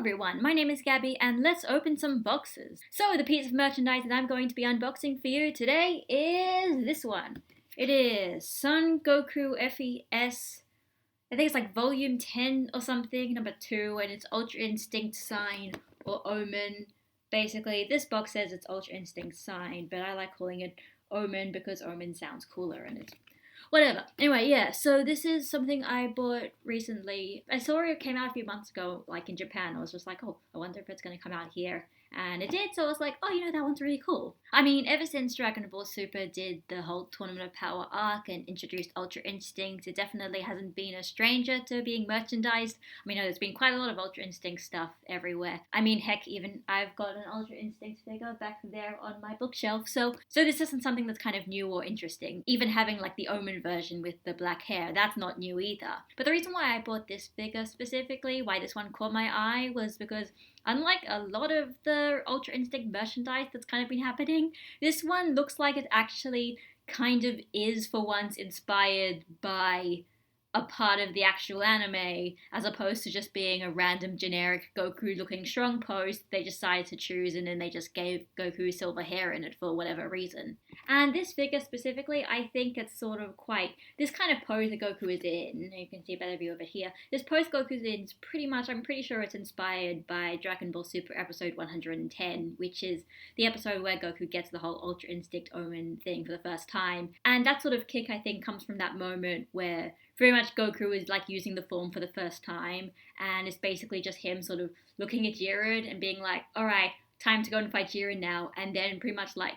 everyone, my name is Gabby and let's open some boxes. So the piece of merchandise that I'm going to be unboxing for you today is this one. It is Son Goku FES, I think it's like volume 10 or something, number 2, and it's Ultra Instinct sign or Omen. Basically, this box says it's Ultra Instinct sign, but I like calling it Omen because Omen sounds cooler and it's whatever. Anyway, yeah, so this is something I bought recently. I saw it came out a few months ago, like in Japan. I was just like, oh, I wonder if it's going to come out here. And it did, so I was like, oh, that one's really cool. I mean, ever since Dragon Ball Super did the whole Tournament of Power arc and introduced Ultra Instinct, it definitely hasn't been a stranger to being merchandised. I mean, there's been quite a lot of Ultra Instinct stuff everywhere. I mean, heck, even I've got an Ultra Instinct figure back there on my bookshelf, so this isn't something that's kind of new or interesting. Even having like the Omen version with the black hair, that's not new either. But the reason why I bought this figure specifically, why this one caught my eye, was because unlike a lot of the Ultra Instinct merchandise that's kind of been happening, this one looks like it actually kind of is for once inspired by a part of the actual anime, as opposed to just being a random generic Goku looking strong pose they decided to choose and then they just gave Goku silver hair in it for whatever reason. And this figure specifically, I think it's sort of quite, this kind of pose that Goku is in, you can see a better view of it here, this pose Goku's in is pretty much, I'm pretty sure it's inspired by Dragon Ball Super episode 110, which is the episode where Goku gets the whole Ultra Instinct Omen thing for the first time. And that sort of kick, I think, comes from that moment where very much Goku is like using the form for the first time, and it's basically just him sort of looking at Jiren and being like, alright, time to go and fight Jiren now, and then pretty much like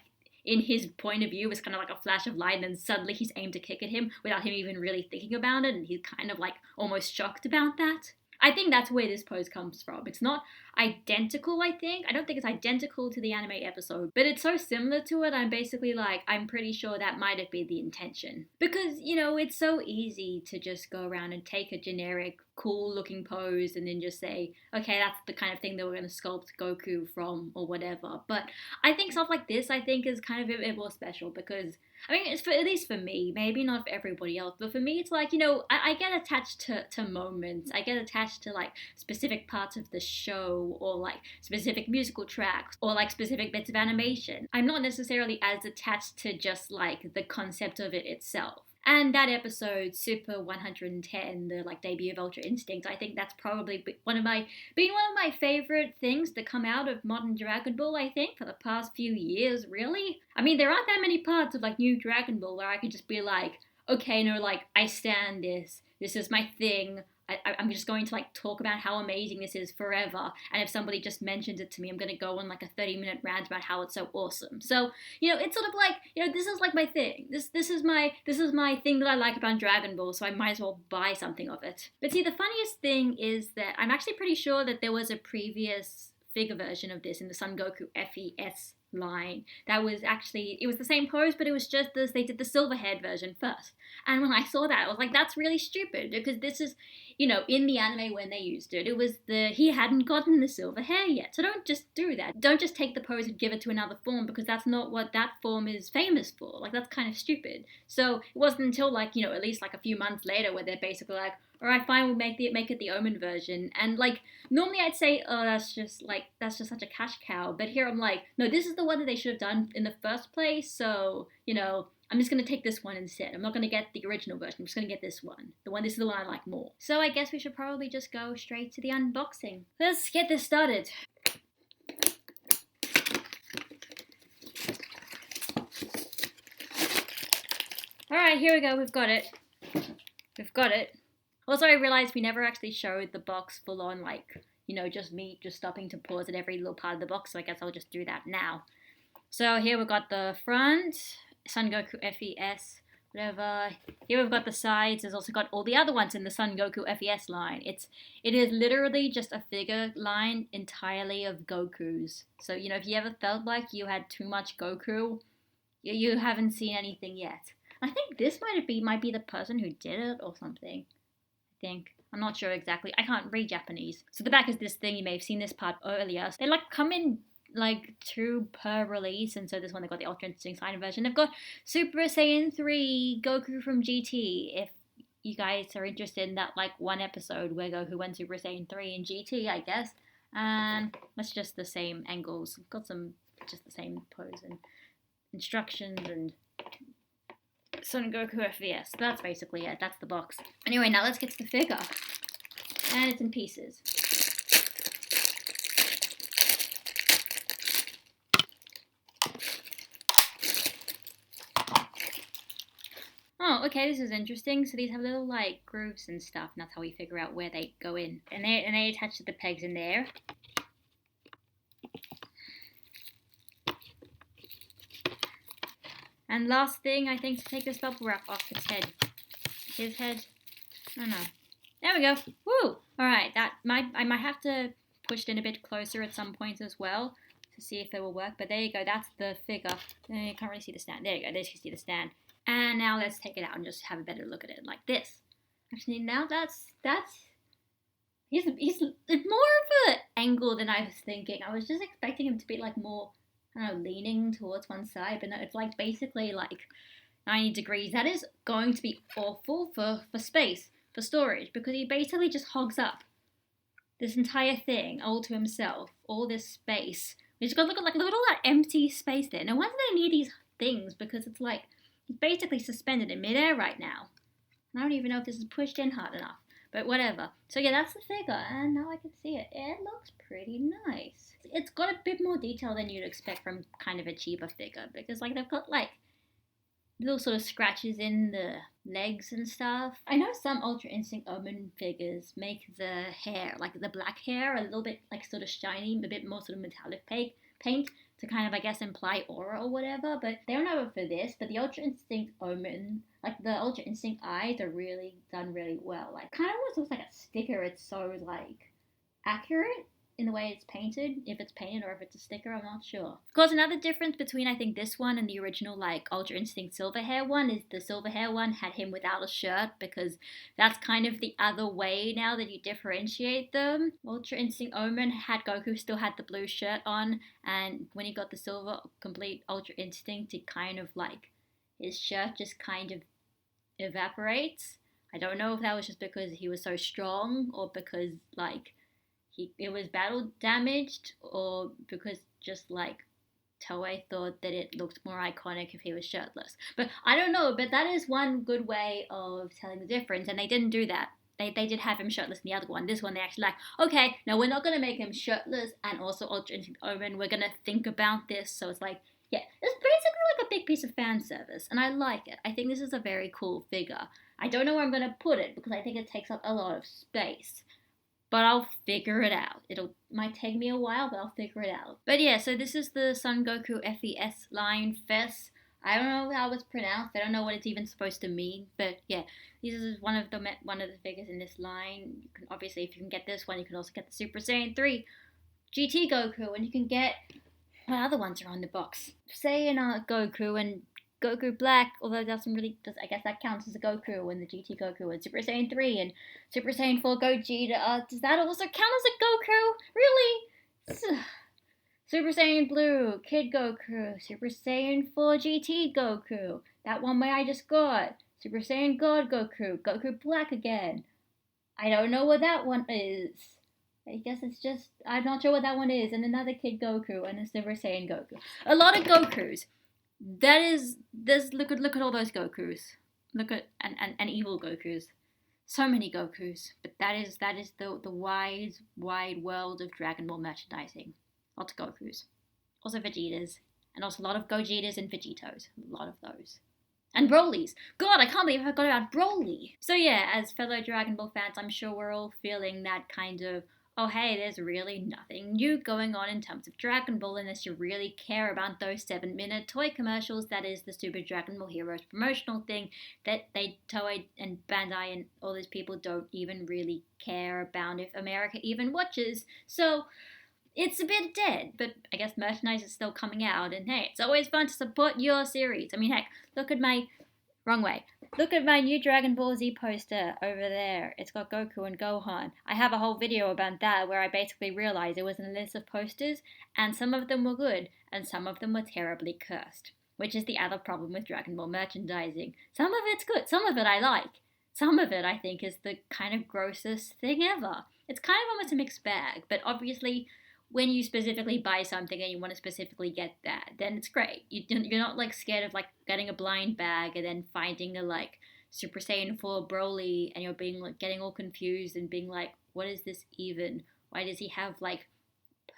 in his point of view, it's kind of like a flash of light, and then suddenly he's aimed to kick at him without him even really thinking about it, and he's kind of like almost shocked about that. I think that's where this pose comes from. It's not identical, I think. I don't think it's identical to the anime episode, but it's so similar to it, I'm basically like, I'm pretty sure that might have been the intention. Because, it's so easy to just go around and take a generic, cool looking pose and then just say, okay, that's the kind of thing that we're going to sculpt Goku from or whatever. But I think stuff like this, I think, is kind of a bit more special because, I mean, it's at least for me, maybe not for everybody else, but for me, it's like, I get attached to moments. I get attached to like specific parts of the show or like specific musical tracks or like specific bits of animation. I'm not necessarily as attached to just like the concept of it itself. And that episode, Super 110, the like debut of Ultra Instinct, I think that's probably been one of my favorite things to come out of modern Dragon Ball, I think, for the past few years, really. I mean, there aren't that many parts of like new Dragon Ball where I could just be like, okay, no, like, I stand this is my thing, I'm just going to like talk about how amazing this is forever, and if somebody just mentions it to me, I'm going to go on like a 30-minute rant about how it's so awesome. So, it's sort of like, this is like my thing. This is my thing that I like about Dragon Ball, so I might as well buy something of it. But see, the funniest thing is that I'm actually pretty sure that there was a previous figure version of this in the Son Goku FES line that was actually, it was the same pose, but it was just this, they did the silver haired version first. And when I saw that, I was like, that's really stupid, because this is, in the anime when they used it, it was he hadn't gotten the silver hair yet. So don't just do that. Don't just take the pose and give it to another form, because that's not what that form is famous for. Like, that's kind of stupid. So it wasn't until like, at least like a few months later where they're basically like, alright, fine, we'll make it the Omen version. And like, normally I'd say, oh, that's just such a cash cow. But here I'm like, no, this is the one that they should have done in the first place. So, I'm just going to take this one instead. I'm not going to get the original version. I'm just going to get this one. This is the one I like more. So I guess we should probably just go straight to the unboxing. Let's get this started. Alright, here we go. We've got it. Also, I realized we never actually showed the box full on, like, just me just stopping to pause at every little part of the box, so I guess I'll just do that now. So here we've got the front, Son Goku FES, whatever. Here we've got the sides. There's also got all the other ones in the Son Goku FES line. It is literally just a figure line entirely of Gokus. So, if you ever felt like you had too much Goku, you haven't seen anything yet. I think this might be the person who did it or something. I'm not sure exactly. I can't read Japanese. So the back is this thing. You may have seen this part earlier. They like come in like 2 per release, and so this one they got the Ultra Instinct sign version. They've got Super Saiyan 3 Goku from GT. If you guys are interested in that like one episode where Goku went Super Saiyan 3 in GT, I guess. And that's just the same angles. Got some just the same pose and instructions and Son Goku FVS. That's basically it. That's the box. Anyway, now let's get to the figure. And it's in pieces. Oh, okay, this is interesting. So these have little like grooves and stuff, and that's how we figure out where they go in. And they attach to the pegs in there. And last thing, I think, to take this bubble wrap off its head. His head. Oh no. There we go. Woo! Alright, I might have to push it in a bit closer at some points as well to see if it will work. But there you go, that's the figure. You can't really see the stand. There you go, there you can see the stand. And now let's take it out and just have a better look at it like this. Actually, now that's he's more of an angle than I was thinking. I was just expecting him to be like more, I don't know, leaning towards one side, but no, it's like basically like 90 degrees. That is going to be awful for space, for storage, because he basically just hogs up this entire thing all to himself, all this space. You just got look at all that empty space there. No wonder they need these things, because it's like he's basically suspended in midair right now. I don't even know if this is pushed in hard enough, but whatever. So yeah, that's the figure, and now I can see it. It looks pretty nice. It's got a bit more detail than you'd expect from kind of a cheaper figure, because like they've got like little sort of scratches in the legs and stuff. I know some Ultra Instinct Omen figures make the hair, like the black hair, a little bit like sort of shiny, a bit more sort of metallic paint to kind of, I guess, imply aura or whatever, but they don't have it for this. But the Ultra Instinct Omen, like the Ultra Instinct eyes are really done really well. Like kind of almost looks like a sticker. It's so like accurate in the way it's painted, if it's painted or if it's a sticker, I'm not sure. Of course, another difference between I think this one and the original like Ultra Instinct Silver Hair one is the Silver Hair one had him without a shirt, because that's kind of the other way now that you differentiate them. Ultra Instinct Omen had Goku still had the blue shirt on, and when he got the silver complete Ultra Instinct, it kind of like his shirt just kind of evaporates. I don't know if that was just because he was so strong or because like it was battle damaged, or because just like Toei thought that it looked more iconic if he was shirtless. But I don't know, but that is one good way of telling the difference, and they didn't do that. They did have him shirtless in the other one. This one, they actually like, okay, no, we're not going to make him shirtless and also Ultra Instinct Omen. We're going to think about this. So it's like, yeah, it's basically like a big piece of fan service, and I like it. I think this is a very cool figure. I don't know where I'm going to put it, because I think it takes up a lot of space. But I'll figure it out. Might take me a while, but I'll figure it out. But yeah, so this is the Son Goku FES line, FES. I don't know how it's pronounced. I don't know what it's even supposed to mean. But yeah, this is one of the figures in this line. You can obviously, if you can get this one, you can also get the Super Saiyan 3 GT Goku, and you can get what other ones are on the box. Saiyan Goku and Goku Black, although it doesn't really, I guess that counts as a Goku, and the GT Goku, and Super Saiyan 3, and Super Saiyan 4 Gogeta. Does that also count as a Goku? Really? Super Saiyan Blue, Kid Goku, Super Saiyan 4 GT Goku, that one where I just got, Super Saiyan God Goku, Goku Black again. I don't know what that one is. I guess it's just, I'm not sure what that one is, and another Kid Goku, and a Super Saiyan Goku. A lot of Gokus. Look at all those Gokus. Look at and evil Gokus. So many Gokus. But that is the wide world of Dragon Ball merchandising. Lots of Gokus. Also Vegetas. And also a lot of Gogetas and Vegetos. A lot of those. And Brolys. God, I can't believe I forgot about Broly. So yeah, as fellow Dragon Ball fans, I'm sure we're all feeling that kind of, oh hey, there's really nothing new going on in terms of Dragon Ball unless you really care about those 7-minute toy commercials. That is the Super Dragon Ball Heroes promotional thing that Toei and Bandai and all those people don't even really care about if America even watches. So it's a bit dead, but I guess merchandise is still coming out, and hey, it's always fun to support your series. I mean, heck, look at my new Dragon Ball Z poster over there. It's got Goku and Gohan. I have a whole video about that where I basically realized it was in a list of posters, and some of them were good, and some of them were terribly cursed, which is the other problem with Dragon Ball merchandising. Some of it's good, some of it I like, some of it I think is the kind of grossest thing ever. It's kind of almost a mixed bag, but obviously when you specifically buy something and you want to specifically get that, then it's great. You're not like scared of like getting a blind bag and then finding a like Super Saiyan 4 Broly and you're being like getting all confused and being like, what is this even? Why does he have like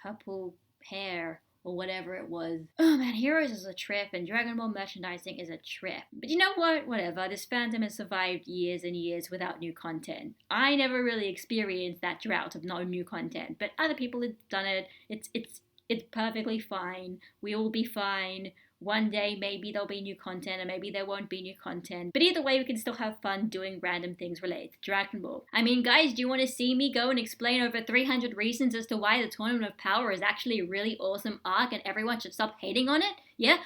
purple hair or whatever it was? Oh man, Heroes is a trip and Dragon Ball merchandising is a trip. But you know what? Whatever. This fandom has survived years and years without new content. I never really experienced that drought of no new content, but other people have done it. It's perfectly fine. We will be fine. One day, maybe there'll be new content, or maybe there won't be new content. But either way, we can still have fun doing random things related to Dragon Ball. I mean, guys, do you want to see me go and explain over 300 reasons as to why the Tournament of Power is actually a really awesome arc and everyone should stop hating on it? Yeah,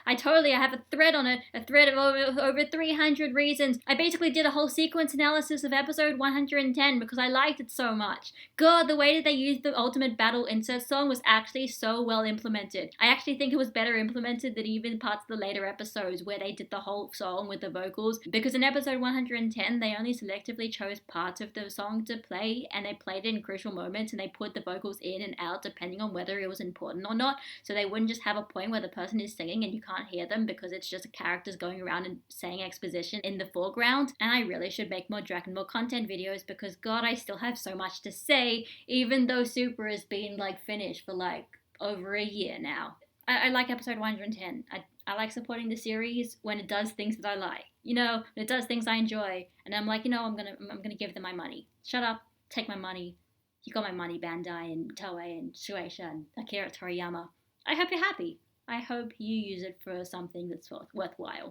I have a thread on it, a thread of over 300 reasons. I basically did a whole sequence analysis of episode 110 because I liked it so much. God, the way that they used the Ultimate Battle insert song was actually so well implemented. I actually think it was better implemented than even parts of the later episodes where they did the whole song with the vocals, because in episode 110 they only selectively chose parts of the song to play and they played it in crucial moments and they put the vocals in and out depending on whether it was important or not, so they wouldn't just have a point where the person is singing and you can't hear them because it's just characters going around and saying exposition in the foreground. And I really should make more Dragon Ball content videos because God, I still have so much to say even though Super has been like finished for like over a year now. I like episode 110. I like supporting the series when it does things that I like. You know, when it does things I enjoy, and I'm like, you know, I'm gonna give them my money. Shut up, take my money. You got my money, Bandai and Toei and Shueisha and Akira Toriyama. I hope you're happy. I hope you use it for something that's worthwhile.